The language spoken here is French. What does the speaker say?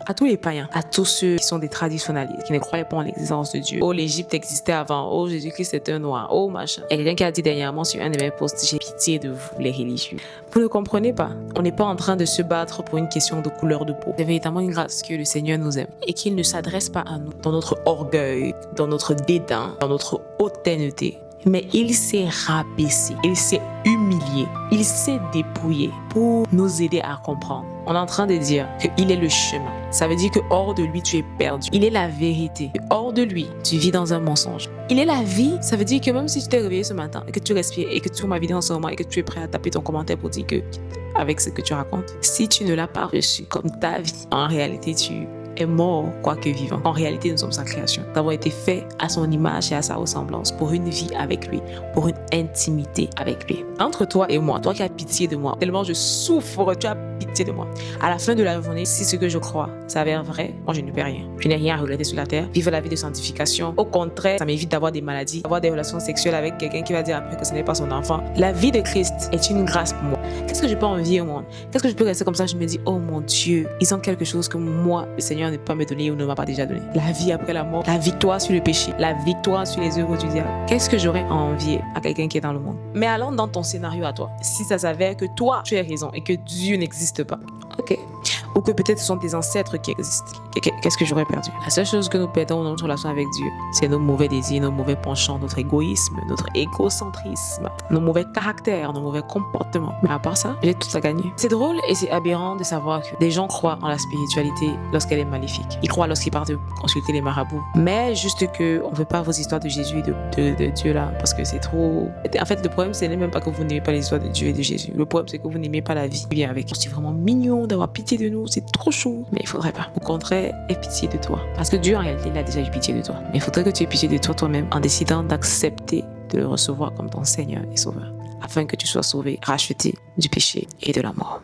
à tous les païens, à tous ceux qui sont des traditionalistes, qui ne croyaient pas en l'existence de Dieu. Oh, l'Égypte existait avant. Oh, Jésus-Christ est un noir. Oh, machin. Il y a quelqu'un qui a dit dernièrement sur un de mes posts, j'ai pitié de vous, les religieux. Vous ne comprenez pas. On n'est pas en train de se battre pour une question de couleur de peau. C'est véritablement une grâce que le Seigneur nous aime et qu'il ne s'adresse pas à nous dans notre orgueil, dans notre dédain, dans notre hautaineté. Mais il s'est rabaissé, il s'est humilié, il s'est dépouillé pour nous aider à comprendre. On est en train de dire qu'il est le chemin. Ça veut dire que hors de lui, tu es perdu. Il est la vérité. Hors de lui, tu vis dans un mensonge. Il est la vie. Ça veut dire que même si tu t'es réveillé ce matin et que tu respires et que tu m'as vidé en ce moment et que tu es prêt à taper ton commentaire pour dire que avec ce que tu racontes, si tu ne l'as pas reçu comme ta vie, en réalité, tu est mort, quoique vivant. En réalité, nous sommes sa création. Nous avons été faits à son image et à sa ressemblance pour une vie avec lui, pour une intimité avec lui. Entre toi et moi, toi qui as pitié de moi, tellement je souffre, tu as pitié de moi. À la fin de la journée, si ce que je crois s'avère vrai, moi je ne perds rien. Je n'ai rien à regretter sur la terre. Vivre la vie de sanctification. Au contraire, ça m'évite d'avoir des maladies, d'avoir des relations sexuelles avec quelqu'un qui va dire après que ce n'est pas son enfant. La vie de Christ est une grâce pour moi. Qu'est-ce que je peux envier au monde? Qu'est-ce que je peux rester comme ça? Je me dis, oh mon Dieu, ils ont quelque chose que moi, le Seigneur ne peut pas me donner ou ne m'a pas déjà donné. La vie après la mort, la victoire sur le péché, la victoire sur les œuvres du diable. Qu'est-ce que j'aurais à envier à quelqu'un qui est dans le monde? Mais allons dans ton scénario à toi. Si ça s'avère que toi, tu as raison et que Dieu n'existe pas, ok. Ou que peut-être ce sont tes ancêtres qui existent. Qu'est-ce que j'aurais perdu? La seule chose que nous perdons dans notre relation avec Dieu, c'est nos mauvais désirs, nos mauvais penchants, notre égoïsme, notre égocentrisme, nos mauvais caractères, nos mauvais comportements. Mais à part ça, j'ai tout à gagner. C'est drôle et c'est aberrant de savoir que des gens croient en la spiritualité lorsqu'elle est maléfique. Ils croient lorsqu'ils partent consulter les marabouts. Mais juste que on veut pas vos histoires de Jésus et de Dieu là, parce que c'est trop... En fait, le problème, c'est même pas que vous n'aimez pas les histoires de Dieu et de Jésus. Le problème, c'est que vous n'aimez pas la vie qui vient avec. C'est vraiment mignon d'avoir pitié de nous. C'est trop chaud. Mais il faudrait pas. Au contraire, aie pitié de toi. Parce que Dieu, en réalité, il a déjà eu pitié de toi. Mais il faudrait que tu aies pitié de toi-même en décidant d'accepter de le recevoir comme ton Seigneur et Sauveur. Afin que tu sois sauvé, racheté du péché et de la mort.